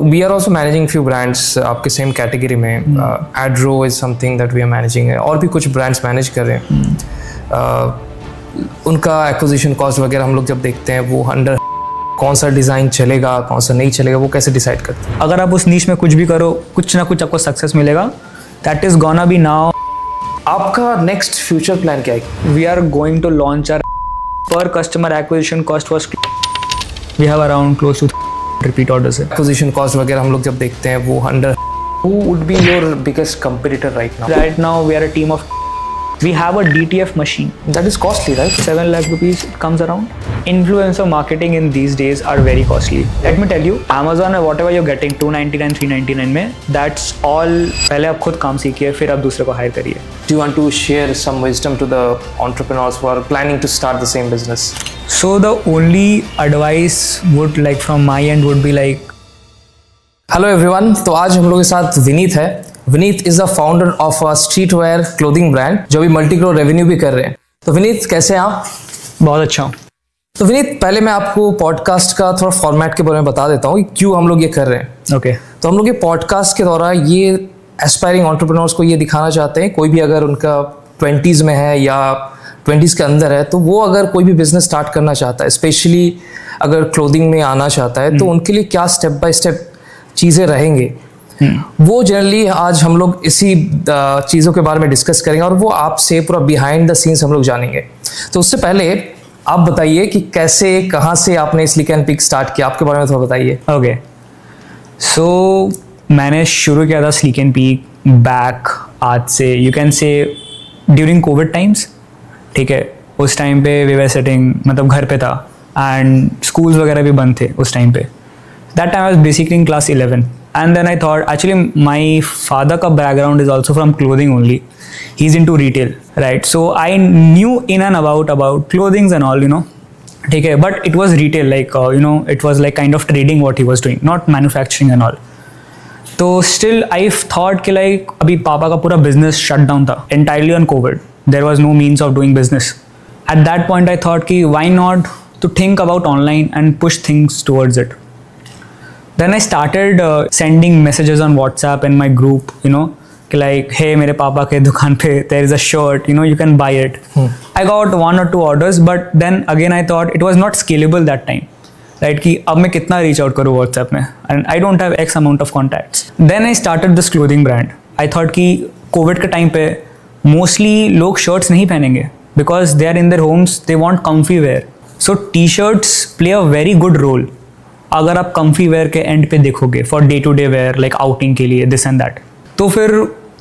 We are also managing few brands आपके same category में. Adro is something that we are managing है. और भी कुछ brands manage कर रहे हैं. उनका acquisition cost वगैरह हम लोग जब देखते हैं वो अंडर कौन सा डिज़ाइन चलेगा कौन सा नहीं चलेगा वो कैसे डिसाइड करते हैं. अगर आप उस नीश में कुछ भी करो कुछ ना कुछ आपको सक्सेस मिलेगा. That is gonna be now. आपका नेक्स्ट फ्यूचर प्लान क्या है? We are going to launch our per customer acquisition cost was we have around close to repeat orders. Acquisition cost वगैरह हम लोग जब देखते हैं वो under. Who would be your biggest competitor right now? Right now we are a team of. We have a DTF machine. That is costly, right? 7 lakh rupees it comes around. Influencer marketing in these days are very costly. Let me tell you, Amazon or whatever you're getting 299, 399 में, that's all. पहले आप खुद काम सीखिए, फिर आप दूसरे को hire करिए. Do you want to share some wisdom to the entrepreneurs who are planning to start the same business? So the only advice would like from my end would be like. Hello everyone. तो आज हम लोग के साथ विनीत है. Vineet is the founder of a street wear clothing brand जो भी multi crore revenue भी कर रहे हैं. तो विनीत कैसे हैं आप? बहुत अच्छा हूँ. तो विनीत पहले मैं आपको पॉडकास्ट का थोड़ा फॉर्मेट के बारे में बता देता हूँ क्यों हम लोग ये कर रहे हैं. ओके. तो हम लोग ये पॉडकास्ट के दौरान ये एस्पायरिंग एंटरप्रेन्योर्स को ये दिखाना चाहते हैं कोई भी अगर उनका 20s में है या 20s के अंदर है तो वो अगर कोई भी बिजनेस स्टार्ट करना चाहता है स्पेशली अगर क्लोथिंग में आना चाहता है तो उनके लिए क्या स्टेप बाय स्टेप चीज़ें रहेंगे वो जनरली आज हम लोग इसी चीज़ों के बारे में डिस्कस करेंगे और वो आपसे पूरा बिहाइंड द सीन्स हम लोग जानेंगे. तो उससे पहले आप बताइए कि कैसे कहाँ से आपने स्लीक एंड पीक स्टार्ट किया आपके बारे में थोड़ा बताइए. ओके. सो मैंने शुरू किया था स्लीक एंड पीक बैक आज से you can say during Covid times. ठीक है. उस टाइम पे वी वर सिटिंग मतलब घर पे था एंड स्कूल्स वगैरह भी बंद थे उस टाइम पे. That time I was basically in class 11. And then I thought, actually, my father ka background is also from clothing only. He's into retail, right? So I knew in and about clothings and all, you know. Okay, but it was retail, like it was like kind of trading what he was doing, not manufacturing and all. So still, I thought कि like अभी पापा का पूरा business shut down था entirely on COVID. There was no means of doing business. At that point, I thought कि why not to think about online and push things towards it. Then I started sending messages on WhatsApp in my group, you know, like, hey, मेरे पापा के दुकान पे there is a shirt, you know, you can buy it. I got 1 or 2 orders, but then again I thought it was not scalable that time, right? कि अब मैं कितना reach out करूँ WhatsApp में, and I don't have X amount of contacts. Then I started this clothing brand. I thought कि COVID के time पे mostly लोग shirts नहीं पहनेंगे because they are in their homes, they want comfy wear. So T-shirts play a very good role. अगर आप comfy where के end पे देखोगे for day to day wear like outing के लिए दिस एंड दैट. तो फिर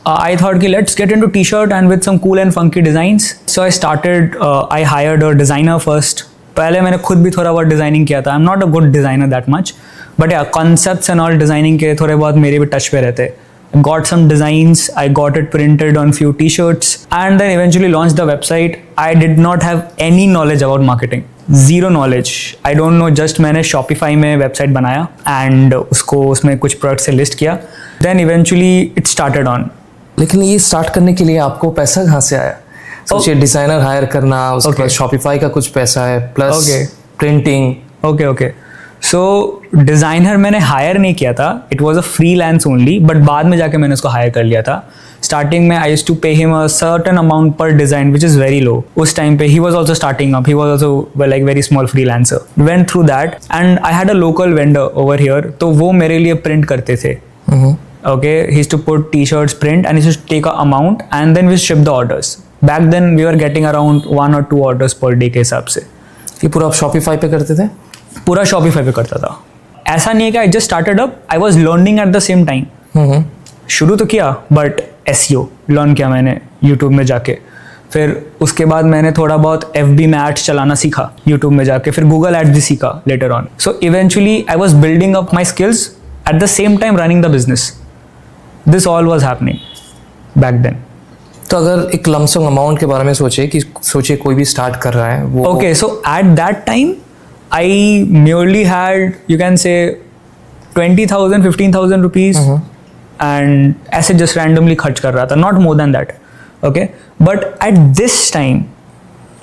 आई थॉट कि let's get into T shirt and with some cool and funky designs. So I started I hired a designer first. पहले मैंने खुद भी थोड़ा बहुत डिज़ाइनिंग किया था. I am not a good designer that much but yeah concepts and all designing के थोड़े बहुत मेरे भी टच पे रहते. Got some designs, I got it printed on few t-shirts and then eventually launched the website. I did not have any knowledge about marketing. Zero knowledge. I don't know, just मैंने Shopify में website बनाया and उसको उसमें कुछ products से list किया. Then eventually it started on. लेकिन ये स्टार्ट करने के लिए आपको पैसा कहाँ से आया? सोचिए डिज़ाइनर हायर करना उसके बाद Shopify का कुछ पैसा है प्लस प्रिंटिंग. ओके. सो डिज़ाइनर मैंने हायर नहीं किया था. It was a freelance only but बाद में जाके मैंने उसको हायर कर लिया था. स्टार्टिंग में I used to pay him a certain amount per design which is very low. उस टाइम पे he was also starting up. He was also like very small freelancer. Went through that and I had a local vendor over here. तो वो मेरे लिए print करते थे. Okay. He used to put T shirts print and he used to take a amount and then we ship the orders. Back then we are getting around 1 or 2 orders per day के हिसाब से. ये पूरा आप Shopify पे करते थे? पूरा शॉपिफाई पे करता था. ऐसा नहीं है कि I just started up. I was learning at the same time. शुरू तो किया बट SEO लर्न किया मैंने यूट्यूब में जाके. फिर उसके बाद मैंने थोड़ा बहुत FB में एड्स चलाना सीखा यूट्यूब में जाके. फिर गूगल एड्स भी सीखा later on. So eventually I was building up my skills at the same time running the business. This all was happening back then. तो अगर एक लमसम अमाउंट के बारे में सोचिए कोई भी स्टार्ट कर रहा है वो. Okay. So at that time I merely had, you can say, 20,000, 15,000 rupees and ऐसे just randomly खर्च कर रहा था, not more than that. Okay, but at this time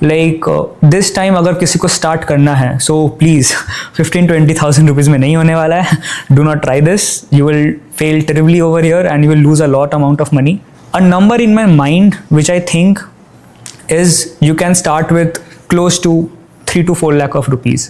like this time अगर किसी को स्टार्ट करना है, सो प्लीज़ 15-20,000 रुपीज़ में नहीं होने वाला है. Do not try this, you will fail terribly over here and you will lose a lot amount of money. A number in my mind which I think is you can start with close to 3 to 4 lakh of rupees.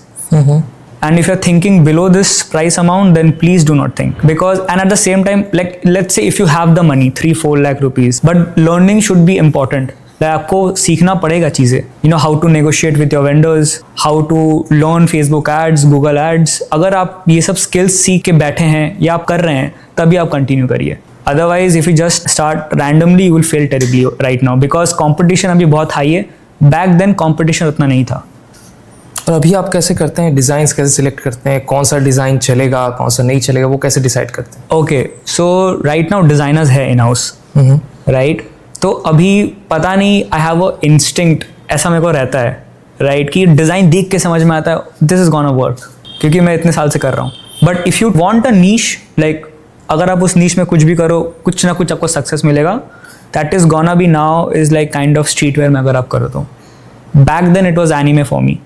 And if you're thinking below this price amount, then please do not think, because and at the same time, like let's say if you have the money 3-4 lakh rupees, but learning should be important. like आपको सीखना पड़ेगा चीज़ें, you know how to negotiate with your vendors, how to learn Facebook ads, Google ads. अगर आप ये सब skills सीख के बैठे हैं या आप कर रहे हैं तभी आप continue करिए. Otherwise, if you just start randomly, you will fail terribly right now, because competition अभी बहुत high है. Back then competition उतना नहीं था. और अभी आप कैसे करते हैं, डिज़ाइंस कैसे सिलेक्ट करते हैं, कौन सा डिज़ाइन चलेगा कौन सा नहीं चलेगा, वो कैसे डिसाइड करते हैं? ओके, सो राइट नाउ डिज़ाइनर्स है इन हाउस, राइट. तो अभी पता नहीं, आई हैव अ इंस्टिंक्ट, ऐसा मेरे को रहता है, राइट, कि डिज़ाइन देख के समझ में आता है दिस इज़ गोना वर्क, क्योंकि मैं इतने साल से कर रहा हूँ. But if you want a niche, like अगर आप उस नीश में कुछ भी करो, कुछ ना कुछ आपको सक्सेस मिलेगा. That is gonna be now is like kind of street wear में अगर आप करो तो. Back then it was anime for me.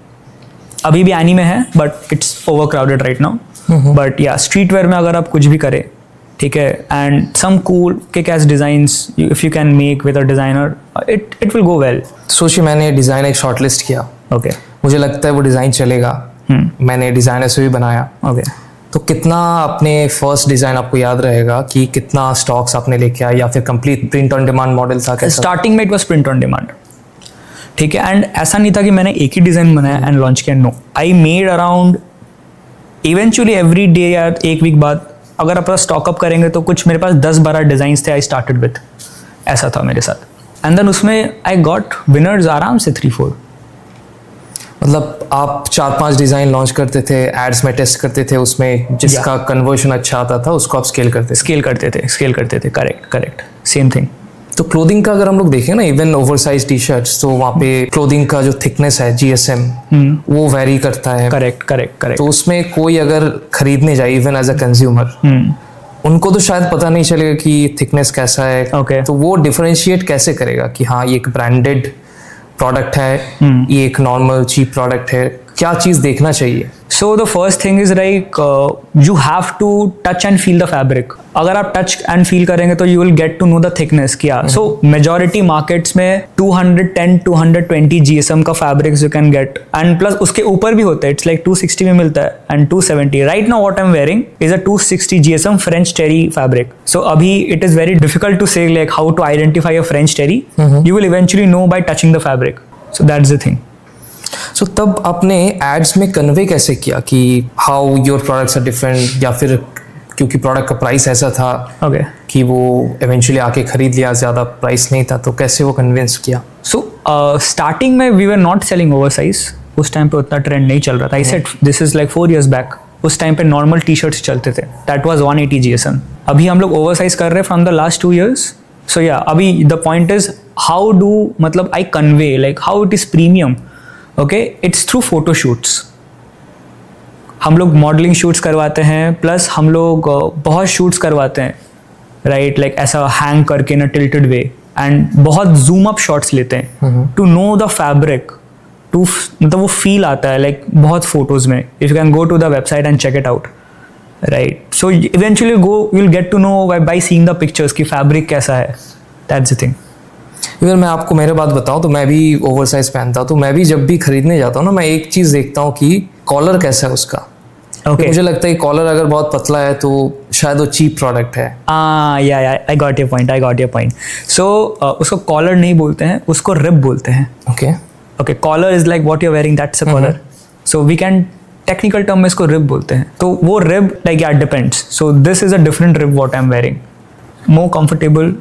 अभी भी एनीमे है but it's over crowded right now. But yeah street wear में अगर आप कुछ भी करें, ठीक है, and some cool kicks designs if you can make with a designer, it will go well. सोचिए मैंने डिज़ाइन एक शॉर्ट लिस्ट किया, ओके, मुझे लगता है वो डिज़ाइन चलेगा. मैंने डिज़ाइनर से भी बनाया, ओके. तो कितना अपने फर्स्ट डिज़ाइन आपको याद रहेगा कि कितना स्टॉक्स आपने लेके आया, या फिर complete print on demand model था? स्टार्टिंग में it was print on demand, ठीक है. एंड ऐसा नहीं था कि मैंने एक ही डिज़ाइन बनाया एंड लॉन्च किया. No, I made around eventually every day या एक वीक बाद अगर अपना स्टॉकअप करेंगे तो कुछ मेरे पास 10-12 डिज़ाइंस थे आई स्टार्टेड विथ. ऐसा था मेरे साथ. एंड देन उसमें आई गॉट विनर्स आराम से 3-4. मतलब आप 4-5 डिज़ाइन लॉन्च करते थे, एड्स में टेस्ट करते थे, उसमें जिसका कन्वर्जन अच्छा आता था उसको आप स्केल करते थे. Correct, same thing. तो क्लोथिंग का अगर हम लोग देखें ना, इवन ओवरसाइज टी शर्ट्स, तो वहाँ पे क्लोथिंग का जो थिकनेस है GSM वो वेरी करता है. करेक्ट. तो उसमें कोई अगर खरीदने जाए इवन एज अ कंज्यूमर, उनको तो शायद पता नहीं चलेगा कि थिकनेस कैसा है. तो वो डिफरेंशिएट कैसे करेगा कि हाँ ये एक ब्रांडेड प्रोडक्ट है, ये एक नॉर्मल चीप प्रोडक्ट है? क्या चीज़ देखना चाहिए? So the first thing is like you have to touch and feel the fabric. अगर आप टच एंड फील करेंगे तो you will get to know the thickness क्या. सो मेजॉरिटी मार्केट्स में 210-220 GSM का fabrics you can get, and plus उसके ऊपर भी होता है. इट्स लाइक 260 में मिलता है and 270. Right now what I am wearing is a 260 GSM French terry fabric. So अभी it is very difficult to say like how to identify a French terry. You will eventually know by touching the fabric. So that's the thing. So तब आपने ads में convey कैसे किया कि how your products are different, या फिर क्योंकि product का प्राइस ऐसा था कि वो इवेंचुअली आके खरीद लिया, ज़्यादा प्राइस नहीं था, तो कैसे वो कन्विंस किया? सो स्टार्टिंग में we were not selling oversize. उस टाइम पे उतना ट्रेंड नहीं चल रहा था. I said this is like 4 years back. उस टाइम पे नॉर्मल टी शर्ट्स चलते थे. That was 180 GSM. अभी हम लोग ओवरसाइज कर रहे हैं from the last 2 years. So या अभी the point is how do, मतलब I convey like how it is premium. Okay, it's through photo shoots. हम लोग मॉडलिंग शूट्स करवाते हैं, प्लस हम लोग बहुत शूट्स करवाते हैं, राइट, लाइक ऐसा हैंग करके ना टिल्टेड वे, एंड बहुत जूम अप शॉट्स लेते हैं to know the fabric, to मतलब वो फील आता है लाइक बहुत फोटोज में. If you can go to the website and check it out, right. So eventually go you will get to know by seeing the pictures कि fabric कैसा है. That's the thing. Even मैं आपको मेरे बात बताऊं तो मैं भी ओवरसाइज पहनता हूं, तो मैं भी जब भी खरीदने जाता हूं ना, मैं एक चीज़ देखता हूं कि कॉलर कैसा है उसका. मुझे लगता है कॉलर अगर बहुत पतला है तो शायद वो चीप प्रोडक्ट है. Yeah I got your point. So उसको कॉलर नहीं बोलते हैं, उसको रिब बोलते हैं. Okay, collar is like what you are wearing, that's a collar. So we can technical term में इसको रिब बोलते हैं. तो वो rib like yeah depends. So this is a different rib what I am wearing, more comfortable,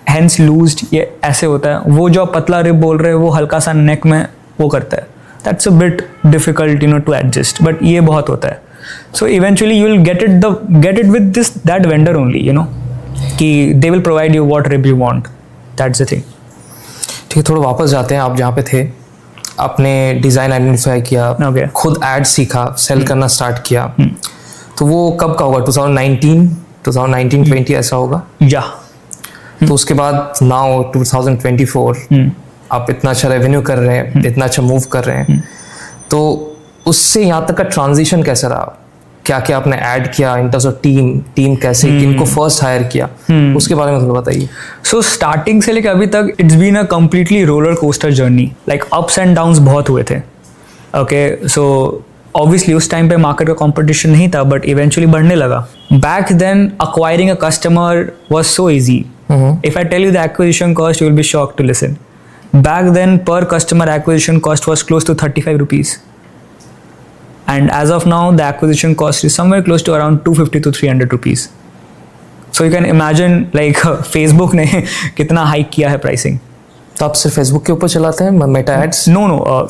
hence loosed. ये ऐसे होता है. वो जो पतला रिब बोल रहे हैं वो हल्का सा नेक में वो करता है. That's a bit difficult to adjust, but ये बहुत होता है. So eventually you will get it with that vendor only, कि they will provide you what rib you want. That's the thing. ठीक है, थोड़ा वापस जाते हैं. आप जहाँ पे थे, आपने डिज़ाइन आइडेंटिफाई किया, खुद एड सीखा, सेल करना स्टार्ट किया. तो वो कब का होगा? 2019-20 ऐसा होगा. या तो उसके बाद नाउ 2024, आप इतना अच्छा रेवेन्यू कर रहे हैं, इतना अच्छा मूव कर रहे हैं, तो उससे यहाँ तक का ट्रांजिशन कैसा रहा? क्या क्या आपने ऐड किया इन टर्म्स ऑफ टीम कैसे, किनको फर्स्ट हायर किया, उसके बारे में थोड़ा बताइए। सो स्टार्टिंग से लेकर अभी तक it's been a completely roller coaster journey, like ups and downs बहुत हुए थे। ओके, सो ऑब्वियसली उस टाइम पे मार्केट का कंपटीशन नहीं था, बट इवेंचुअली बढ़ने लगा। Back then acquiring a customer was so easy. If I tell you the acquisition cost, you will be shocked to listen. Back then, per customer acquisition cost was close to 35 rupees. And as of now, the acquisition cost is somewhere close to around 250 to 300 rupees. So you can imagine, like Facebook ने कितना hike किया है pricing. तो आप सिर्फ Facebook के ऊपर चलाते हैं, Meta ads? No,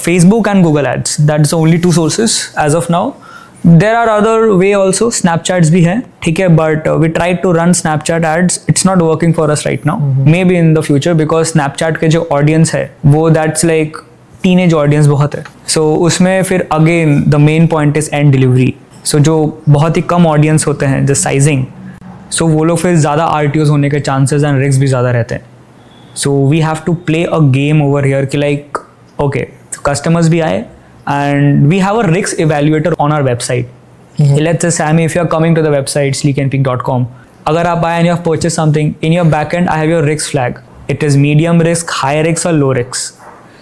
Facebook and Google ads. That's the only two sources as of now. There are other way also. Snapchats भी है, ठीक है, but we tried to run Snapchat ads. It's not working for us right now. Maybe in the future, because Snapchat के जो audience है वो that's like teenage audience बहुत है. So उसमें फिर again the main point is end delivery. So जो बहुत ही कम audience होते हैं, just sizing. So वो लोग फिर ज़्यादा RTOs होने के chances and risks भी ज़्यादा रहते हैं. So we have to play a game over here कि like okay, customers भी आए and we have a risk evaluator on our website. Let's say Sammy, if you are coming to the website sleekandpeak.com, अगर आप आए and you have purchased something, in your backend I have your risk flag. It is medium risk, high risk or low risk.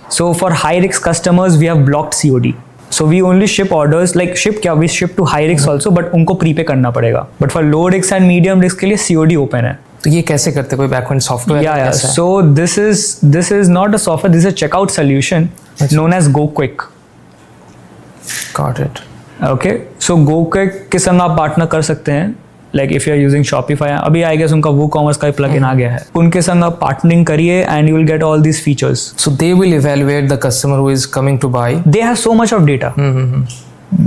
So for high risk customers we have blocked COD. So we only ship orders like ship क्या, we ship to high risk also, but उनको prepay करना पड़ेगा. But for low risk and medium risk के लिए COD open है. तो ये कैसे करते, कोई backend software? Yeah. So this is not a software. This is a checkout solution known as GoQuick. Got it. Okay. So GoQuick के संग आप पार्टनर कर सकते हैं. Like if you are using Shopify, अभी I guess उनका WooCommerce का plugin आ गया है. उनके संग आप पार्टनरिंग करिए and you will get all these features. So they will evaluate the customer who is coming to buy. They have so much of data.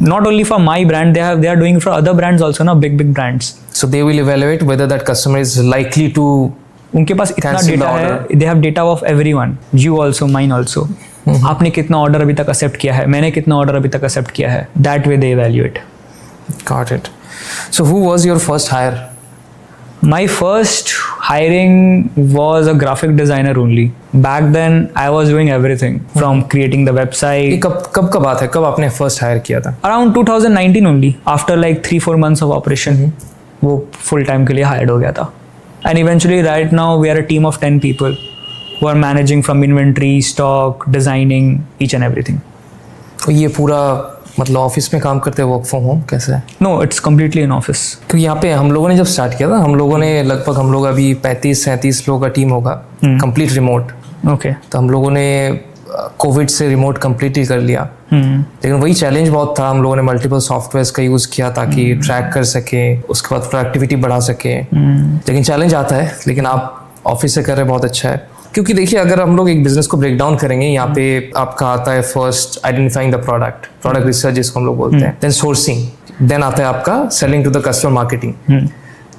Not only for my brand, they are doing for other brands also, ना big brands. So they will evaluate whether that customer is likely to. उनके पास इतना data है, they have data of everyone, you also, mine also. आपने कितना order अभी तक accept किया है, मैंने कितना ऑर्डर अभी तक एक्सेप्ट किया है. That way they evaluate. Got it. So who was your first hire? My first hiring was a graphic designer only. Back then I was doing everything from creating the website. कब का बात है, कब आपने first hire किया था? Around 2019 only. After like 3-4 months of operation, वो full time के लिए hired हो गया था. And eventually right now we are a team of 10 people who are managing from inventory, stock, designing, each and everything. ये पूरा मतलब ऑफिस में काम करते हैं, वर्क फ्रॉम होम कैसे है? No, it's completely in office. क्योंकि यहाँ पे हम लोगों ने जब स्टार्ट किया था, हम लोगों ने लगभग हम लोग अभी 35-37 लोगों का टीम होगा, कंप्लीट रिमोट. ओके. तो हम लोगों ने कोविड से रिमोट कंप्लीटली कर लिया. लेकिन वही चैलेंज बहुत था. हम लोगों ने मल्टीपल सॉफ्टवेयर्स का यूज़ किया ताकि ट्रैक कर सके, उसके बाद प्रोडक्टिविटी बढ़ा सके. लेकिन चैलेंज आता है, लेकिन आप ऑफिस से कर रहे बहुत अच्छा है. क्योंकि देखिए, अगर हम लोग एक बिजनेस को ब्रेक डाउन करेंगे, यहाँ पे आपका आता है first identifying the product research जिसको हम लोग बोलते हैं, देन सोर्सिंग, देन आता है आपका selling to the customer marketing.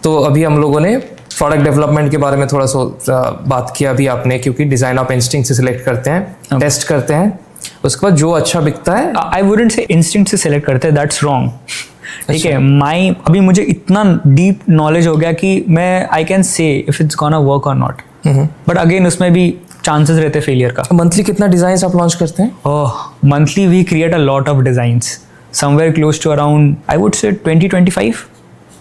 तो अभी हम लोगों ने प्रोडक्ट डेवलपमेंट के बारे में थोड़ा सा बात किया अभी आपने, क्योंकि डिजाइन आप इंस्टिंक्ट से सिलेक्ट करते हैं, टेस्ट करते हैं, उसके बाद जो अच्छा बिकता है. आई वुडंट से इंस्टिंक्ट से सिलेक्ट करते हैं, दैट्स रॉन्ग. ठीक है, अभी मुझे इतना डीप नॉलेज हो गया कि मैं I can say if it's gonna work और नॉट. बट अगेन उसमें भी चांसेस रहते हैं फेलियर का. मंथली कितना डिजाइन आप लॉन्च करते हैं? Monthly we create a lot of designs, somewhere close to around I would say 20-25,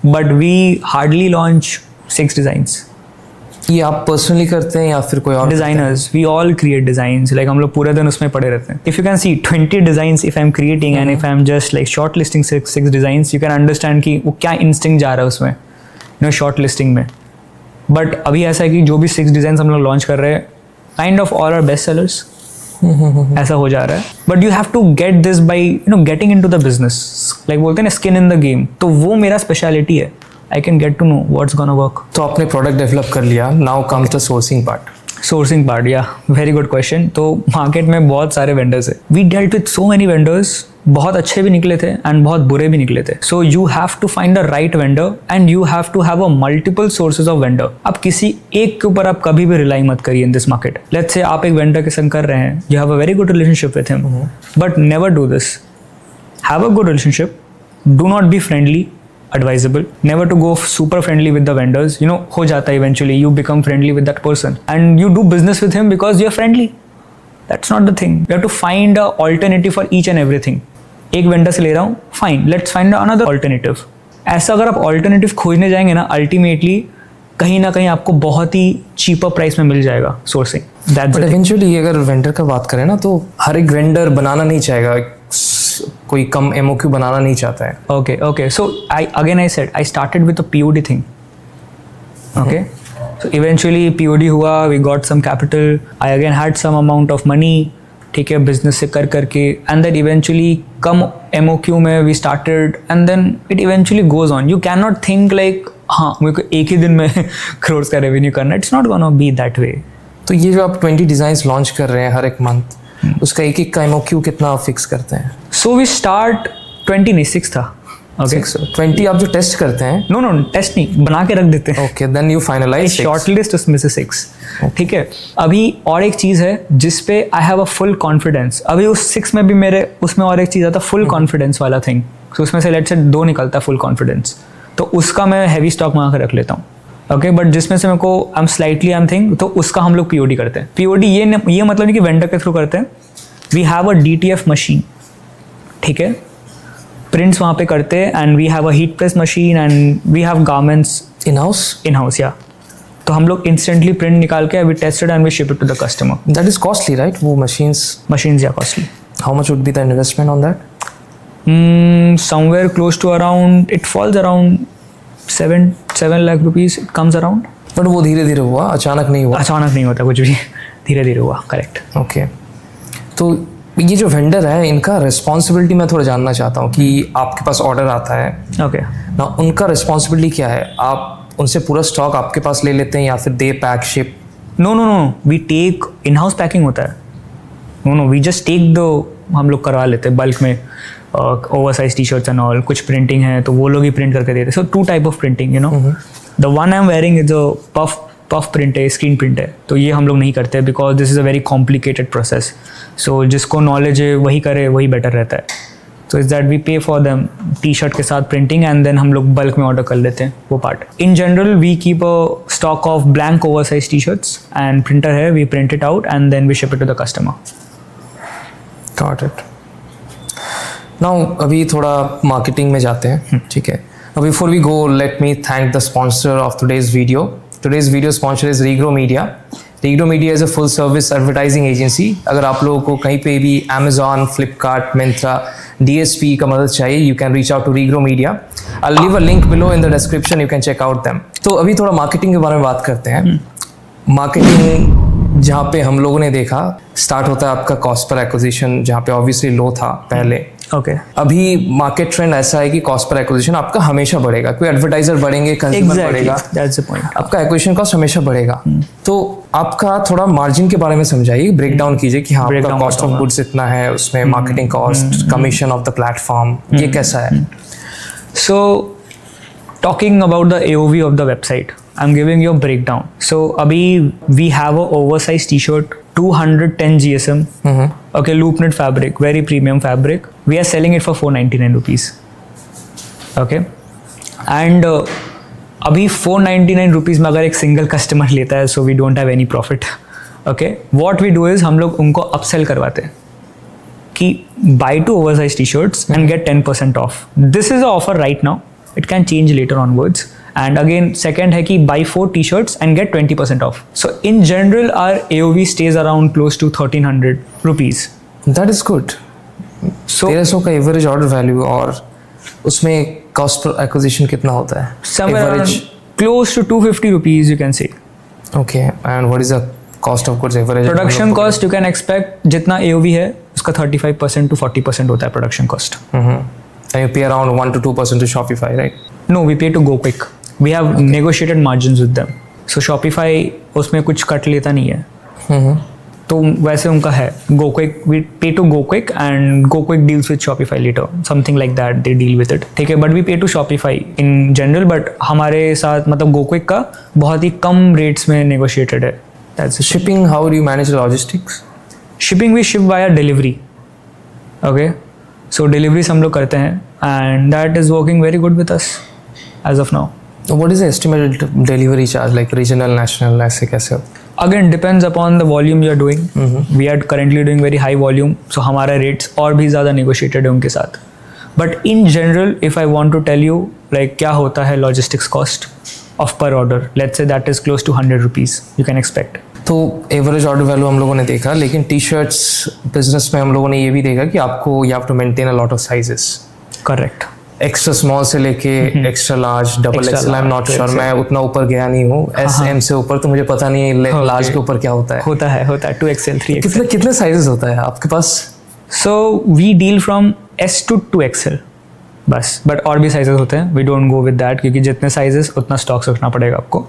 but we hardly launch 6 designs. ये आप पर्सनली करते हैं या फिर कोई और? Designers, we all create designs. Like हम लोग पूरे दिन उसमें पड़े रहते हैं. If you can see 20 designs if I am creating and if I am just like short listing 6 designs, you can understand कि वो क्या इंस्टिंक्ट जा रहा है उसमें, यू नो, शॉर्ट लिस्टिंग में. बट अभी ऐसा है कि जो भी 6 डिजाइन हम लोग लॉन्च कर रहे हैं, kind of all are best sellers. ऐसा हो जा रहा है. But you have to get this by getting into the business, like बोलते हैं ना, स्किन इन द गेम. तो वो मेरा स्पेशलिटी है. I can get to know what's gonna work. तो आपने प्रोडक्ट डेवलप कर लिया, now comes the sourcing part. Sourcing part, yeah, very good question. तो मार्केट में बहुत सारे वेंडर्स है. We dealt with so many vendors. बहुत अच्छे भी निकले थे and बहुत बुरे भी निकले थे. So you have to find the right vendor and you have to have a multiple sources of vendor. अब किसी एक के ऊपर आप कभी भी रिलाई मत करिए in this market. Let's say आप एक वेंडर के संग कर रहे हैं, you have a very good relationship with him, but never do this. Have a good relationship. Do not be friendly. Advisable, never to go super friendly with the vendors. हो जाता है eventually, you become friendly with that person and you do business with him because you're friendly. That's not the thing. We have to find a alternative for each and everything. एक vendor से ले रहा हूँ, fine, let's find another alternative. ऐसा अगर आप alternative खोजने जाएंगे ना, अल्टीमेटली कहीं ना कहीं आपको बहुत ही चीपर प्राइस में मिल जाएगा सोर्सिंग. बट इवेंचुअली अगर वेंडर का बात करें ना, तो हर एक वेंडर बनाना नहीं चाहेगा, कोई कम MOQ बनाना नहीं चाहता है. Okay. So I said I started with a POD thing. Okay. So eventually POD हुआ, we got some capital. I again had some amount of money. ठीक है, business से कर करके, and then eventually come MOQ में we started, and then it eventually goes on. You cannot think like हाँ मेरे को एक ही दिन में crores का revenue करना. It's not gonna be that way. तो ये जो आप 20 डिज़ाइंस लॉन्च कर रहे हैं हर एक मंथ, उसका एक का MOQ कितना फिक्स करते हैं? So we start 20 नहीं 6 था. Okay. 20 आप जो टेस्ट करते हैं? No, टेस्ट नहीं, बना के रख देते हैं. Okay, then you finalize 6. Short list उसमें से 6. ठीक है. अभी और एक चीज़ है जिसपे आई हैव अ फुल कॉन्फिडेंस. अभी उस 6 में भी मेरे उसमें और एक चीज़ आता फुल कॉन्फिडेंस वाला थिंग. तो उसमें से लेट्स से 2 निकलता फुल कॉन्फिडेंस, तो उसका मैं हैवी स्टॉक मंगा के रख लेता हूँ. ओके, बट जिसमें से मेरे को आई एम थिंक, तो उसका हम लोग POD करते हैं. POD ये मतलब नहीं कि वेंडर के थ्रू करते हैं. We have a DTF machine. ठीक है, प्रिंट्स वहाँ पे करते हैं, and we have a heat press machine, and we have garments in house yeah. तो हम लोग इंस्टेंटली प्रिंट निकाल के we tested and we ship it to the customer. That is costly right? वो machines yeah costly. How much would be the investment on that? Somewhere close to around, it falls around 7 lakh rupees. It comes around. But वो धीरे धीरे हुआ, अचानक नहीं हुआ? अचानक नहीं होता कुछ भी, धीरे धीरे हुआ. करेक्ट. ओके. तो ये जो वेंडर है, इनका रिस्पॉन्सिबिलिटी मैं थोड़ा जानना चाहता हूँ कि आपके पास ऑर्डर आता है. ओके. ना उनका रिस्पॉन्सिबिलिटी क्या है? आप उनसे पूरा स्टॉक आपके पास ले लेते हैं या फिर they pack ship? No, we take in house packing होता है. No, we just take the, हम लोग करवा लेते हैं बल्क में. ओवरसाइज टी-शर्ट्स एंड ऑल, कुछ प्रिंटिंग है तो वो लोग ही प्रिंट करके देते. So 2 type of printing, you know. The one I am wearing is puff print है, स्क्रीन प्रिंट है, तो ये हम लोग नहीं करते because this is a very complicated process. So जिसको नॉलेज है वही करे, वही बेटर रहता है. So is that we pay for them T shirt के साथ प्रिंटिंग, एंड देन हम लोग बल्क में ऑर्डर कर लेते हैं वो part. In general we keep a stock of blank oversize T shirts, and printer है, we print it out and then we ship it to the customer. Got it. Now अभी थोड़ा मार्केटिंग में जाते हैं. ठीक है. Before we go, let me thank the sponsor of today's video. Today's video sponsor is Regrow Media. Regrow Media is a full service advertising agency. अगर आप लोगों को कहीं पे भी Amazon, Flipkart, Myntra, DSP का मदद चाहिए, you can reach out to Regrow Media. I leave a link below in the description, you can check out them. तो अभी थोड़ा मार्केटिंग के बारे में बात करते हैं. मार्केटिंग जहाँ पे हम लोगों ने देखा स्टार्ट होता है आपका कॉस्ट पर एक्विजिशन, जहाँ पे ऑब्वियसली लो था पहले. ओके. अभी मार्केट ट्रेंड ऐसा है कि कॉस्ट पर एक्विजिशन आपका हमेशा बढ़ेगा. कोई एडवर्टाइजर बढ़ेंगे, कंज्यूमर बढ़ेगा, दैट्स द पॉइंट. आपका एक्विजिशन कॉस्ट हमेशा बढ़ेगा. तो आपका थोड़ा मार्जिन के बारे में समझाइए, ब्रेक डाउन कीजिए कि हाँ आपका कॉस्ट ऑफ गुड्स इतना है, उसमें marketing cost, commission of the platform, ये कैसा है? So talking about the AOV of the website, I'm giving you a breakdown. So अभी we have a oversized t-shirt, 210 GSM. Okay, loop knit fabric, very premium fabric. We are selling it for 499 rupees. Okay, and अभी 499 rupees में अगर एक single customer लेता है, so we don't have any profit. Okay, what we do is हम लोग उनको upsell करवाते हैं कि buy 2 oversized t-shirts and get 10% off. This is the offer right now. It can change later onwards. And again, second है कि buy 4 t-shirts and get 20% off. So in general, our AOV stays around close to 1300 rupees. That is good. So 1300 का average order value, और उसमें cost per acquisition कितना होता है? Somewhere around close to 250 rupees, you can say. Okay, and what is the cost of goods average? Production cost you can expect जितना AOV है उसका 35% to 40% होता है production cost. And you pay around 1 to 2% to Shopify, right? No, we pay to GoQuick. We have negotiated margins with them. So Shopify उसमें कुछ cut लेता नहीं है. तो वैसे उनका है GoQuick. We pay to GoQuick and GoQuick deals with Shopify later. Something like that they deal with it. ठीक है, but we pay to Shopify in general. But हमारे साथ मतलब GoQuick का बहुत ही कम rates में negotiated है. That's it. Shipping, how do you manage logistics? Shipping we ship via delivery. Okay, so deliveries हम लोग करते हैं and that is working very good with us as of now. What is the estimated delivery charge, like regional, national, ऐसे कैसे? Again depends upon the volume you are doing. We are currently doing very high volume, so हमारा rates और भी ज़्यादा negotiated है उनके साथ. But in general if I want to tell you like क्या होता है logistics cost of per order, let's say that is close to 100 rupees you can expect. तो एवरेज ऑर्डर वैल्यू हम लोगों ने देखा, लेकिन टी शर्ट्स बिजनेस में हम लोगों ने ये भी देखा कि आपको you have to maintain a lot of sizes. Correct. Extra small से लेके extra large, double XL. I am not sure, मैं उतना ऊपर गया नहीं हूँ एस एम से ऊपर, तो मुझे पता नहीं है लार्ज के ऊपर क्या होता है. होता है 2XL 3XL. कितने साइजेस होता है आपके पास? So we deal from S to 2XL बस, बट और भी साइजेस होते हैं. We don't go with that क्योंकि जितने साइजेस उतना स्टॉक रखना पड़ेगा आपको.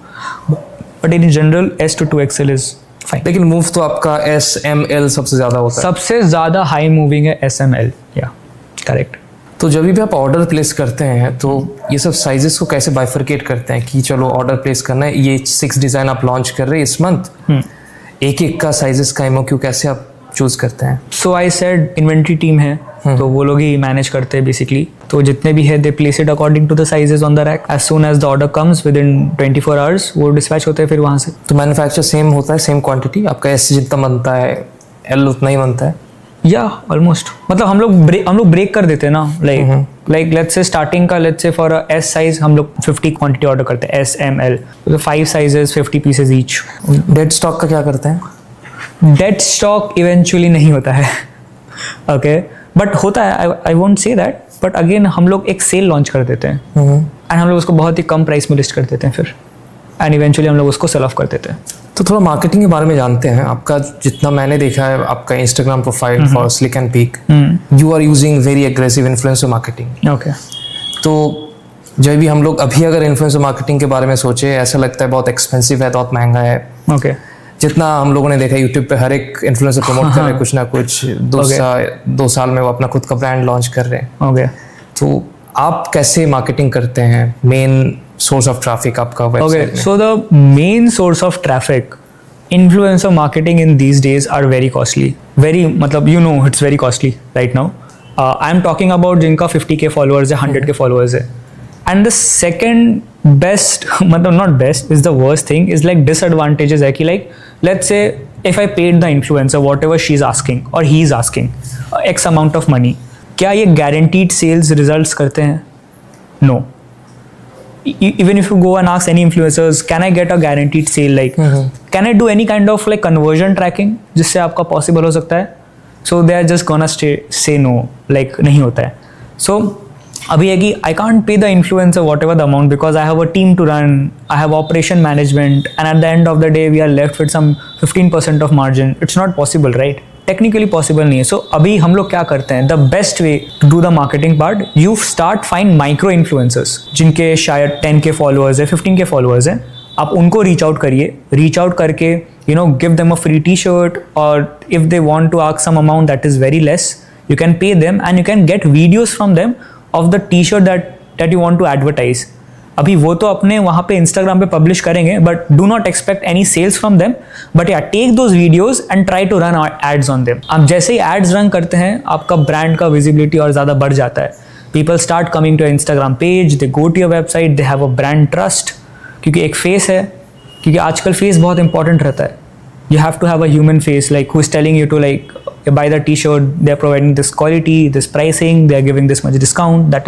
But in general S to 2XL is fine. लेकिन मूव तो आपका SML सबसे ज़्यादा होता है. सबसे ज़्यादा हाई मूविंग है SML. Yeah correct. तो जब भी आप ऑर्डर प्लेस करते हैं तो ये सब साइजेस को कैसे बाइफरकेट करते हैं कि चलो ऑर्डर प्लेस करना है, ये 6 डिज़ाइन आप लॉन्च कर रहे हैं इस मंथ, एक एक का साइजेस का MOQ कैसे आप चूज करते हैं? सो आई सेड इन्वेंट्री टीम है तो वो लोग ही मैनेज करते हैं बेसिकली. तो जितने भी है they place it according to the sizes on the rack. As soon as the order comes within 24 hours वो डिस्पैच होते हैं फिर वहाँ से. तो मैन्युफैक्चर सेम होता है, सेम क्वांटिटी आपका? S जितना बनता है L उतना ही बनता है? या ऑलमोस्ट. मतलब हम लोग ब्रेक कर देते हैं ना. लाइक लेट्स से स्टार्टिंग का let's say for S size हम लोग 50 क्वांटिटी ऑर्डर करते हैं, SML. तो 5 sizes 50 pieces each. Dead stock का क्या करते हैं? डेड स्टॉक इवेंचुअली नहीं होता है. ओके बट होता है. I won't say that, but again हम लोग एक सेल लॉन्च कर देते हैं एंड हम लोग उसको बहुत ही कम प्राइस में लिस्ट कर देते हैं फिर, एंड इवेंचुअली हम लोग उसको सेल ऑफ कर देते हैं. तो थोड़ा मार्केटिंग के बारे में जानते हैं. आपका जितना मैंने देखा है आपका Instagram profile for Slick and Peak, you are using very aggressive influencer marketing. Okay. तो जब भी हम लोग अभी अगर इन्फ्लुएंसर मार्केटिंग के बारे में सोचे, ऐसा लगता है बहुत एक्सपेंसिव है, बहुत महंगा है. ओके. जितना हम लोगों ने देखा यूट्यूब पे हर एक इन्फ्लुएंसर प्रमोट कर रहे हैं कुछ ना कुछ. 2 साल में वो अपना खुद का ब्रांड लॉन्च कर रहे हैं. ओके. तो आप कैसे मार्केटिंग करते हैं? मेन सोर्स ऑफ ट्रैफिक आपका वेबसाइट में? So the main source of traffic, influencer marketing in these days are very costly. Very मतलब you know it's very costly right now. I am talking about जिनका 50K followers है, 100K followers है. And the second best मतलब not best is the worst thing is like disadvantages है कि like let's say if I paid the influencer what ever she is asking और he is asking x amount of money, क्या ये guaranteed sales results करते हैं? No. Even if you go and ask any influencers, can I get a guaranteed sale? Like, can I do any kind of like conversion tracking जिससे आपका possible हो सकता है? So they are just gonna say no, like नहीं होता है. So अभी है कि I can't pay the influencer whatever the amount because I have a team to run, I have operation management, and at the end of the day we are left with some 15% of margin. It's not possible, right? Technically possible नहीं है. सो अभी हम लोग क्या करते हैं, the best way to do the marketing part, you start find micro influencers जिनके शायद 10K फॉलोअर्स है, 15K फॉलोअर्स हैं. आप उनको रीच आउट करिए. रीच आउट करके you know give them a free T shirt, और if they want to ask some amount that is very less, you can pay them and you can get videos from them of the T shirt that you want to advertise. अभी वो तो अपने वहाँ पे Instagram पे publish करेंगे, but do not expect any sales from them, but या take those videos and try to run ads on them. आप जैसे ही एड्स रन करते हैं आपका ब्रांड का विजिबिलिटी और ज़्यादा बढ़ जाता है. People start coming to Instagram page, they go to your website, they have a brand trust, क्योंकि एक फेस है, क्योंकि आजकल फेस बहुत इंपॉर्टेंट रहता है. You have to have a human face like who is telling you to like buy the t-shirt, they are providing this quality, this pricing, they are giving this much discount. That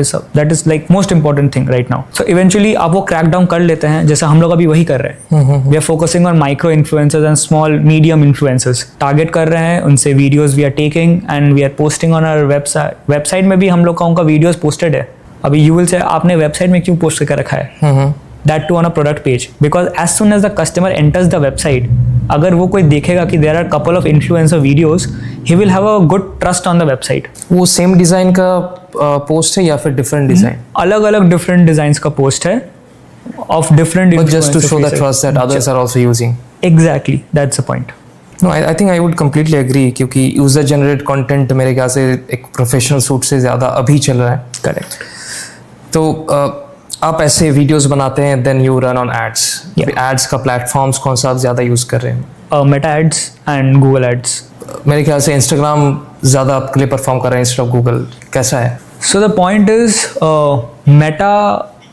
is like most important thing right now. So eventually आप वो crack down कर लेते हैं, जैसा हम लोग अभी वही कर रहे हैं. We are focusing on micro influencers and small medium influencers. Target कर रहे हैं, उनसे videos we are taking and we are posting on our website. Website में भी हम लोग का उनका videos posted है. अभी you will say आपने website में क्यों post करके रखा है? That too on a product page, because as soon as the customer enters the website, अगर वो कोई देखेगा कि there are couple of influencer videos, he will have a good trust on the website. वो same design का post है या फिर डिफरेंट डिज़ाइन? अलग अलग डिफरेंट डिज़ाइंस का पोस्ट है of different but just to show the trust that others are also using. Exactly, that's the point. No, I think I would completely agree, क्योंकि user generated content मेरे ख्याल से एक professional suit से ज़्यादा अभी चल रहा है. करेक्ट. तो आप ऐसे वीडियोस बनाते हैं, then you run on ads. Ads का प्लेटफॉर्म्स कौन सा आप ज़्यादा यूज़ कर रहे हैं? Meta ads and Google ads. मेरे ख्याल से इंस्टाग्राम ज़्यादा आपके लिए परफॉर्म कर रहा है इंस्टेड ऑफ गूगल. कैसा है? So the point is Meta,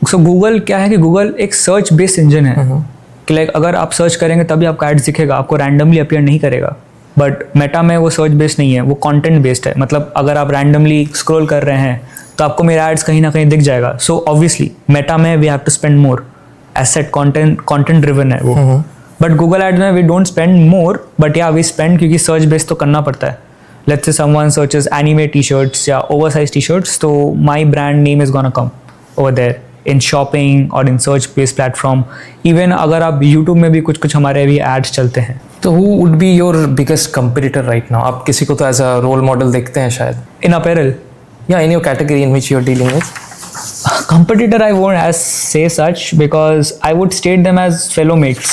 so Google क्या है कि गूगल एक सर्च बेस्ड इंजन है. कि लाइक अगर आप सर्च करेंगे तभी आपका एड्स दिखेगा, आपको रैंडमली अपीयर नहीं करेगा। बट मेटा में वो सर्च बेस्ड नहीं है, वो कंटेंट बेस्ड है। मतलब अगर आप रैंडमली स्क्रॉल कर रहे हैं तो आपको मेरा एड्स कहीं ना कहीं दिख जाएगा। सो ऑब्वियसली मेटा में we have to spend more, asset content driven है वो। बट गूगल एड्स में we don't spend more, but yeah we spend, क्योंकि सर्च बेस्ड तो करना पड़ता है। Let's say someone searches anime T shirts या ओवरसाइज टी शर्ट्स, तो my brand name is gonna come over there in shopping और in search based platform. Even अगर आप यूट्यूब में भी कुछ हमारे अभी एड्स चलते हैं। तो who would be your biggest competitor right now? आप किसी को तो एज अ रोल मॉडल देखते हैं शायद इन अपैरल या in your category in which you are dealing with? Competitor I won't as say such, because I would state them as fellow mates.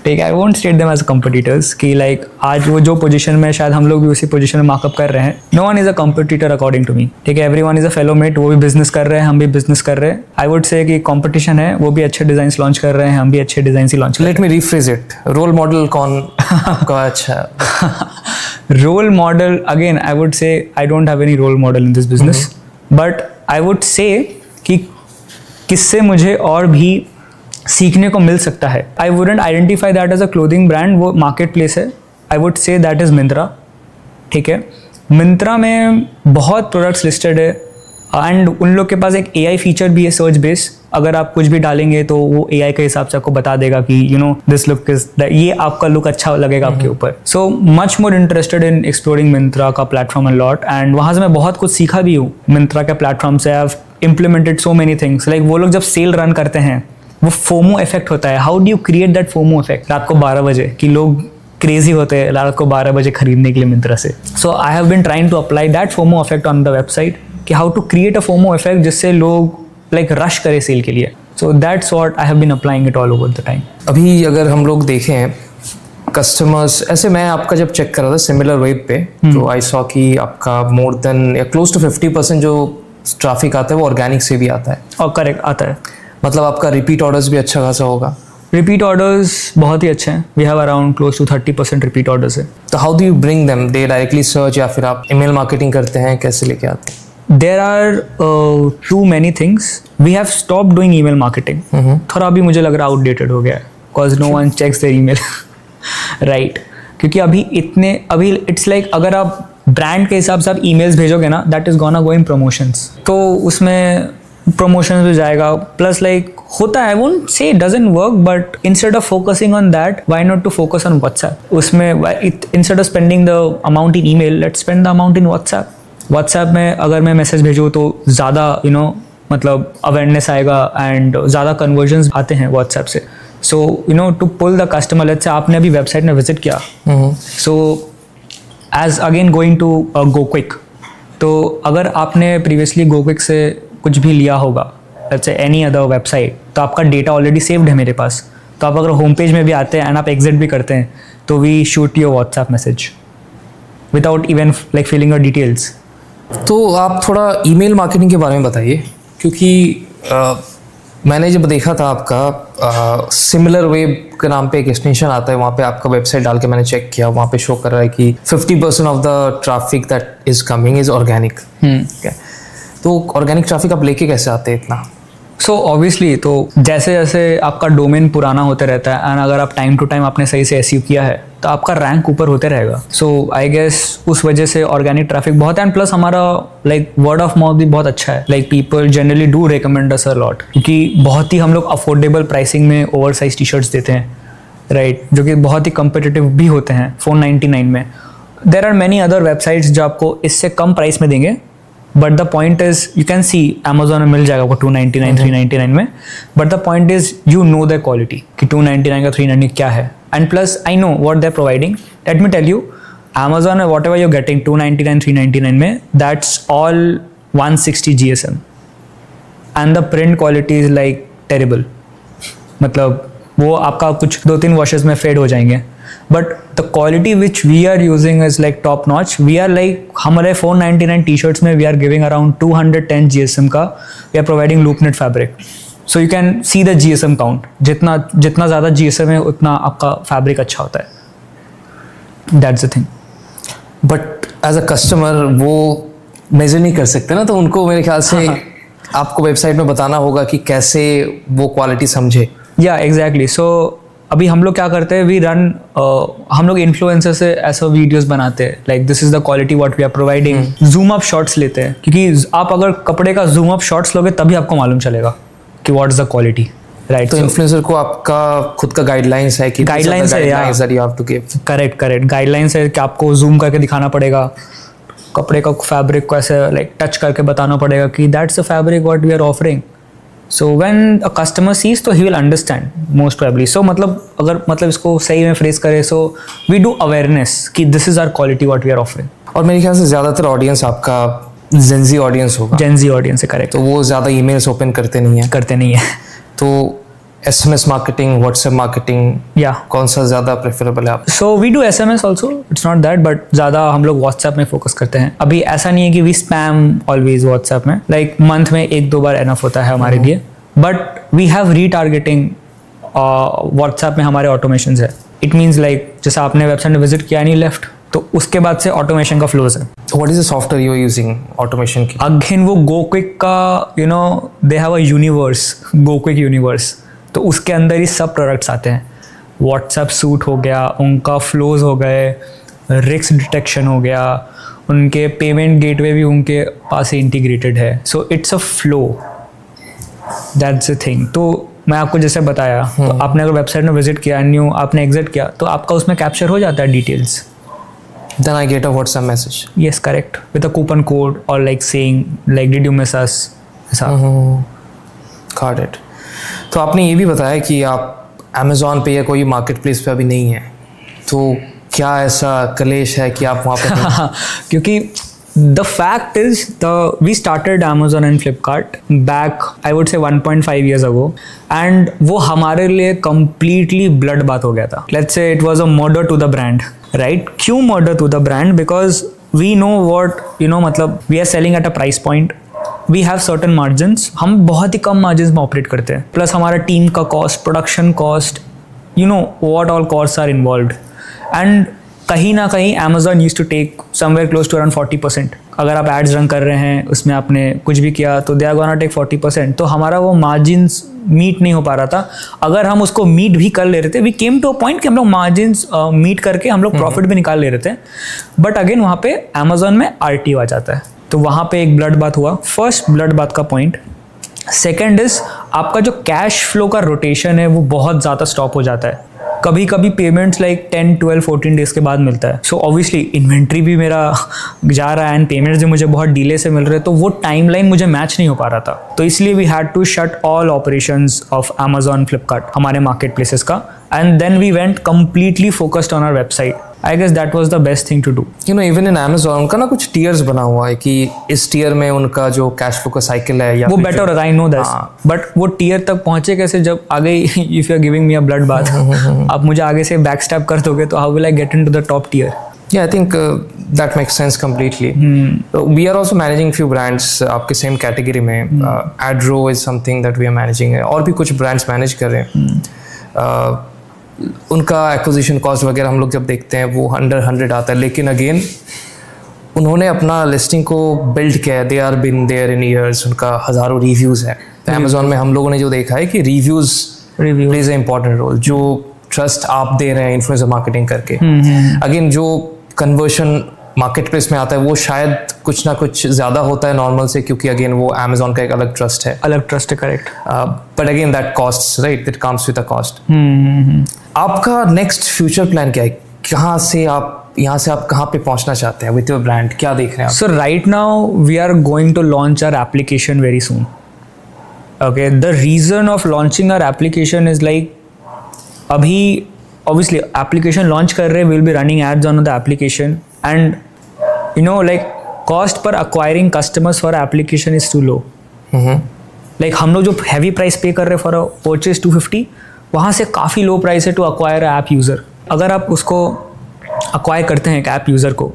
ठीक है, I won't state them as competitors कि like आज वो जो position में, शायद हम लोग भी उसी पोजीशन में मार्कअप कर रहे हैं। No one is a competitor according to me. ठीक है, everyone is a fellow mate. वो भी बिजनेस कर रहे हैं, हम भी बिजनेस कर रहे हैं। I would say कि कंपटीशन है, वो भी अच्छे डिजाइन लॉन्च कर रहे हैं, हम भी अच्छे डिजाइन ही लॉन्च कर रहे हैं। Let me rephrase it. Role model कौन आपका अच्छा है? Role model, again I would say I don't have any role model in this business, but I would say कि किससे मुझे और भी सीखने को मिल सकता है। I wouldn't identify that as a clothing brand, वो मार्केट प्लेस है। I would say that is Myntra। ठीक है, Myntra में बहुत प्रोडक्ट्स लिस्टेड है एंड उन लोग के पास एक AI फीचर भी है सर्च बेस। अगर आप कुछ भी डालेंगे तो वो AI के हिसाब से आपको बता देगा कि you know this look is, ये आपका लुक अच्छा लगेगा आपके ऊपर। So much more interested in exploring Myntra का प्लेटफॉर्म एंड लॉट, एंड वहाँ से मैं बहुत कुछ सीखा भी हूँ Myntra के प्लेटफॉर्म से। I have implemented so many things. Like वो लोग जब सेल रन करते हैं, वो फोमो इफेक्ट होता है। How do you create that FOMO effect? रात को 12 बजे कि लोग क्रेजी होते हैं रात को 12 बजे खरीदने के लिए Myntra से। So I have been trying to apply that FOMO effect on the website, कि how to create a FOMO effect जिससे लोग लाइक रश करे सेल के लिए। So that's what I have been applying it all over the time. अभी अगर हम लोग देखें कस्टमर्स, ऐसे मैं आपका जब चेक कर रहा था सिमिलर वेब पे, तो आई सॉ कि आपका मोर देन या क्लोज टू 50% जो ट्रैफिक आता है वो ऑर्गेनिक से भी आता है। और करेक्ट आता है, मतलब आपका रिपीट ऑर्डर्स भी अच्छा खासा होगा। रिपीट ऑर्डर्स बहुत ही अच्छे हैं। We have around close to 30% repeat orders है। तो how do you bring them? They directly search या फिर आप ईमेल मार्केटिंग करते हैं, कैसे लेके आते हैं? There are too many things. We have stopped doing email marketing. थोड़ा अभी मुझे लग रहा है outdated हो गया है, cause no one checks their email, right? क्योंकि अभी it's like अगर आप ब्रांड के हिसाब से आप emails भेजोगे ना, that is gonna go in promotions. तो उसमें promotions भी जाएगा, plus like होता है, I won't say it doesn't work, but instead of focusing on that, why not to focus on WhatsApp? उसमें instead of spending the amount in email, let's spend the amount in WhatsApp. WhatsApp में अगर मैं message भेजूँ तो ज़्यादा मतलब awareness आएगा and ज़्यादा कन्वर्जन्स आते हैं व्हाट्सएप से। So to pull the customer, let's say आपने अभी वेबसाइट में विजिट किया, so as again going to GoKwik, तो अगर आपने प्रीवियसली गो क्विक से कुछ भी लिया होगा, let's say any other website, तो आपका डेटा ऑलरेडी सेव्ड है मेरे पास। तो आप अगर होम पेज में भी आते हैं एंड आप एग्जिट भी करते हैं, तो we shoot your WhatsApp message without even like filling your details. तो आप थोड़ा ईमेल मार्केटिंग के बारे में बताइए, क्योंकि मैंने जब देखा था आपका सिमिलर वेब के नाम पे एक एक्सटेंशन आता है, वहाँ पे आपका वेबसाइट डाल के मैंने चेक किया, वहाँ पे शो कर रहा है कि 50% of the traffic that is coming is organic. तो ऑर्गेनिक ट्रैफिक आप लेके कैसे आते हैं इतना? सो ऑब्वियसली, तो जैसे जैसे आपका डोमेन पुराना होते रहता है एंड अगर आप टाइम टू टाइम आपने सही से एसईओ किया है तो आपका रैंक ऊपर होते रहेगा। सो आई गेस उस वजह से ऑर्गेनिक ट्रैफिक बहुत है, एंड प्लस हमारा लाइक वर्ड ऑफ माउथ भी बहुत अच्छा है। Like people generally do recommend us a lot, क्योंकि बहुत ही हम लोग अफोर्डेबल प्राइसिंग में ओवर साइज टी शर्ट्स देते हैं, राइट, जो कि बहुत ही कम्पिटिटिव भी होते हैं 499 में। There are many other websites जो आपको इससे कम प्राइस में देंगे, but the point is you can see Amazon में मिल जाएगा आपको 299 399 में, but the point is you know the quality कि 299 का 399 क्या है, and plus I know what they are providing. Let me tell you, Amazon में वॉट एवर यू गेटिंग 299 399 में, that's all 160 GSM and the print quality is like terrible. मतलब वो आपका कुछ 2-3 वॉशेस में फेड हो जाएंगे, but the quality which we are using is like top notch. We are like हमारे 499 टी शर्ट्स में we are giving around 210 GSM का, we are providing loop net fabric. So you can see the GSM count, जितना ज़्यादा GSM है उतना आपका fabric अच्छा होता है। That's the thing. But as a customer वो मेजर नहीं कर सकते ना, तो उनको मेरे ख्याल से आपको वेबसाइट में बताना होगा कि कैसे वो क्वालिटी समझे। या एग्जैक्टली. सो अभी हम लोग क्या करते हैं, वी रन, हम लोग इन्फ्लुएंसर से ऐसा वीडियोस बनाते हैं, like this is the quality what we are providing. Zoom up shots लेते हैं, क्योंकि आप अगर कपड़े का जूम अप शॉट्स लोगे तभी आपको मालूम चलेगा कि what is the quality, right. तो इन्फ्लुएंसर को आपका खुद का गाइडलाइंस है कि गाइडलाइंस है, करेक्ट गाइडलाइंस है कि आपको जूम करके दिखाना पड़ेगा, कपड़े का फैब्रिक को ऐसे लाइक टच करके बताना पड़ेगा कि that's the fabric what we are offering. So when a customer sees तो he will understand most probably. So मतलब इसको सही में फ्रेज करें, सो वी डू अवेयरनेस कि this is our quality what we are offering. और मेरे ख्याल से ज़्यादातर ऑडियंस आपका जेनजी ऑडियंस होगा. जेनजी ऑडियंस है, करेक्ट. तो वो ज़्यादा ईमेल्स ओपन करते नहीं है. तो SMS मार्केटिंग, व्हाट्सएप मार्केटिंग, या कौन सा ज़्यादा प्रेफरेबल है आप? So we do SMS also, it's not that, but ज़्यादा हम लोग व्हाट्सएप में फोकस करते हैं. अभी ऐसा नहीं है कि वी स्पैम ऑलवेज व्हाट्सएप में, लाइक मंथ में 1-2 बार एनफ होता है हमारे लिए. But we have retargeting WhatsApp में, हमारे ऑटोमेशन है. इट मीन्स लाइक जैसे आपने वेबसाइट में विजिट किया नहीं लेफ्ट, तो उसके बाद से ऑटोमेशन का फ्लोज है. What is the software you are using automation की? अगेन वो गोक्विक का, you know, they have a universe, GoKwik universe. तो उसके अंदर ही सब प्रोडक्ट्स आते हैं. व्हाट्सएप सूट हो गया, उनका फ्लोज हो गए, रिस्क डिटेक्शन हो गया, उनके पेमेंट गेटवे भी उनके पास ही इंटीग्रेटेड है. So it's a flow, that's a thing. तो मैं आपको जैसे बताया, तो आपने अगर वेबसाइट में विजिट किया, न्यू आपने एग्जिट किया, तो आपका उसमें कैप्चर हो जाता है details. Then I get a WhatsApp message. Yes, correct. With a coupon code or like saying like did you miss us? ऐसा. Got it. तो आपने ये भी बताया कि आप Amazon पे या कोई मार्केट प्लेस पे अभी नहीं है, तो क्या ऐसा कलेश है कि आप वहाँ पे? क्योंकि the fact is we started Amazon and Flipkart back I would say 1.5 years ago, and वो हमारे लिए completely blood bath हो गया था. Let's say it was a murder to the brand, right? क्यों murder to the brand? Because we know what, you know, मतलब we are selling at a price point, we have certain margins, हम बहुत ही कम margins में operate करते हैं, plus हमारा team का cost, production cost, you know what all costs are involved, and कहीं ना कहीं Amazon used to take somewhere close to around 40%. अगर आप एड्स रन कर रहे हैं, उसमें आपने कुछ भी किया, तो दे आर गोना टेक 40%. तो हमारा वो मार्जिन्स मीट नहीं हो पा रहा था. अगर हम उसको मीट भी कर ले रहे थे, we came to a point कि हम लोग मार्जिन्स मीट करके हम लोग प्रॉफिट भी निकाल ले रहे थे. बट अगेन वहाँ पे Amazon में RTO आ जाता है, तो वहाँ पे एक ब्लड बाथ हुआ. फर्स्ट ब्लड बाथ का पॉइंट. सेकेंड इज आपका जो कैश फ्लो का रोटेशन है वो बहुत ज़्यादा स्टॉप हो जाता है. कभी कभी पेमेंट्स लाइक 10, 12, 14 डेज के बाद मिलता है. सो ऑब्वियसली इन्वेंट्री भी मेरा जा रहा है एंड पेमेंट्स भी मुझे बहुत डिले से मिल रहे हैं, तो वो टाइमलाइन मुझे मैच नहीं हो पा रहा था. तो इसलिए we had to shut all operations off Amazon, Flipkart, हमारे मार्केट प्लेसेस का, and then we went completely focused on our website. I guess that was the best thing to do. You know even in Amazon उनका ना कुछ tears बना हुआ है कि इस टीयर में उनका जो कैश फ्लो का साइकिल है या वो बेटर होता है. आई नो दैट, बट वो टीयर तक पहुंचे कैसे जब आगे if you are giving me a blood bath, आप मुझे आगे से बैक स्टैप कर दोगे, तो how will I get into the top tier? Yeah, I think that makes sense completely. We are also managing few brands आपके same category में. Adro is something that we are managing. और भी कुछ brands manage कर रहे हैं. उनका acquisition cost वगैरह हम लोग जब देखते हैं वो 100 आता है, लेकिन अगेन उन्होंने अपना लिस्टिंग को बिल्ड किया है. They are been there in years, उनका हज़ारों रिव्यूज़ है. तो Amazon में हम लोगों ने जो देखा है कि reviews plays a important role. जो ट्रस्ट आप दे रहे हैं इन्फ्लुएंसर मार्केटिंग करके, अगेन जो कन्वर्शन मार्केट प्लेस में आता है वो शायद कुछ ना कुछ ज़्यादा होता है नॉर्मल से, क्योंकि अगेन वो Amazon का एक अलग ट्रस्ट है. Correct. But again that cost, right, that comes with a cost. आपका नेक्स्ट फ्यूचर प्लान क्या है? कहाँ से आप कहाँ पे पहुँचना चाहते हैं विद योर ब्रांड? क्या देख रहे हैं आप? So right now we are going to launch our application very soon. Okay, the reason of launching our application is like, अभी obviously application launch कर रहे, we'll be running ads on the application, and you know like cost per acquiring customers for application is too low. Like हम लोग जो heavy price pay कर रहे for a purchase 250, वहाँ से काफ़ी low price है to acquire a app user. अगर आप उसको acquire करते हैं एक app user को,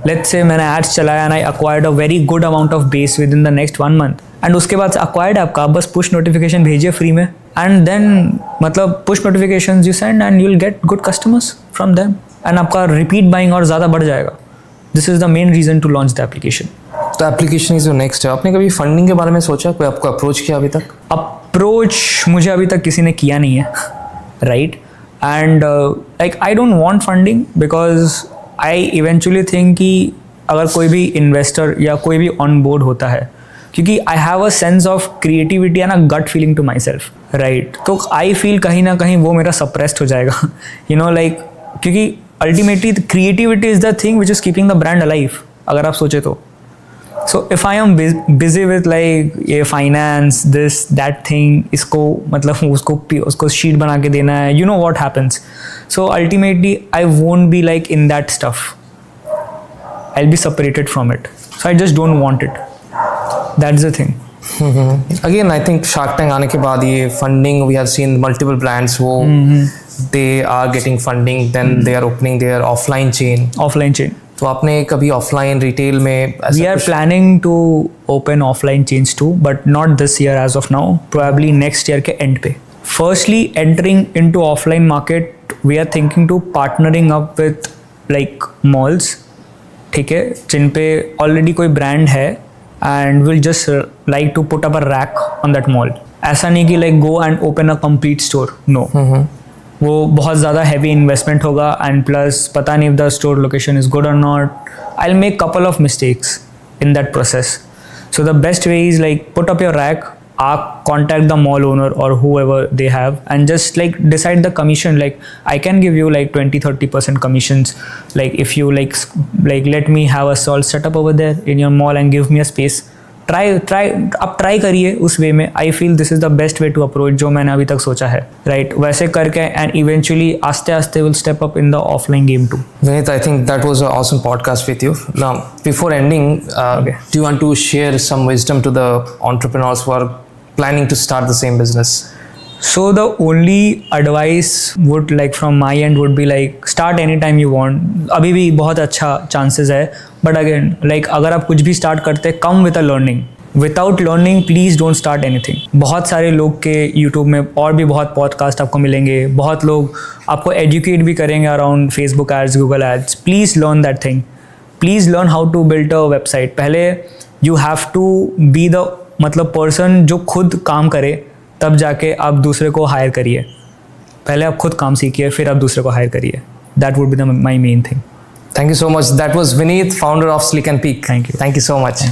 let's say मैंने ads चलाया and I acquired a very good amount of base within the next 1 month, and उसके बाद acquired app का आप बस push notification भेजिए फ्री में, and then मतलब push notifications you send and you'll get good customers from them, and आपका repeat buying और ज़्यादा बढ़ जाएगा. This is the main reason to launch the application. तो application is your next step. आपने कभी फंडिंग के बारे में सोचा? कोई आपको अप्रोच किया अभी तक? अब अप्रोच मुझे अभी तक किसी ने किया नहीं है, right. And like I don't want funding because I eventually think कि अगर कोई भी इन्वेस्टर या कोई भी ऑन बोर्ड होता है, क्योंकि I have a sense of creativity and a gut feeling to myself, right. तो आई फील कहीं ना कहीं वो मेरा सप्रेस्ड हो जाएगा, यू नो, लाइक क्योंकि ultimately creativity is the thing which is keeping the brand alive, अगर आप सोचे तो. So if I am busy with like ये फाइनेंस दिस दैट थिंग, इसको मतलब उसको शीट बना के देना है, you know what happens. So ultimately I won't be like in that stuff, I will be separated from it. So I just don't want it. That's the thing. Again, I think Shark Tank आने के बाद ये funding, we have seen multiple brands वो they are getting funding, then they are opening their offline chain. तो आपने कभी offline retail में We are planning to open offline chains too, but not this year as of now. Probably next year के end पे. Firstly, entering into offline market, we are thinking to partnering up with like malls, ठीक है, जिन पे already कोई brand है. And we'll just like to put up a rack on that mall. ऐसा नहीं कि like go and open a complete store. No. वो बहुत ज़्यादा heavy investment होगा and plus पता नहीं if the store location is good or not. I'll make couple of mistakes in that process. So the best way is like put up your rack, contact the mall owner or whoever they have and just like decide the commission. Like I can give you like 20-30% commissions. Like if you like let me have a stall set up over there in your mall and give me a space. आप try करिए उस way में. I feel this is the best way to approach जो मैंने अभी तक सोचा है, राइट. वैसे करके एंड इवेंचुअली आस्ते आस्ते will step up in the offline game too. Vinit, I think that was an awesome podcast with you. Now, before ending, do you want to share some wisdom to the entrepreneurs who are planning to start the same business? So the only advice would like from my end would be like start anytime you want. अभी भी बहुत अच्छा chances है, but again like अगर आप कुछ भी start करते हैं, come with a learning. Without learning, please don't start anything. बहुत सारे लोग के YouTube में और भी बहुत podcast आपको मिलेंगे, बहुत लोग आपको educate भी करेंगे around Facebook ads, Google ads. Please learn that thing. Please learn how to build a website. पहले you have to be the मतलब person जो खुद काम करे, तब जाके आप दूसरे को हायर करिए. पहले आप खुद काम सीखिए, फिर आप दूसरे को हायर करिए. That would be my main thing. Thank you so much. That was Vinit, founder of Slick and Peak. Thank you. Thank you so much.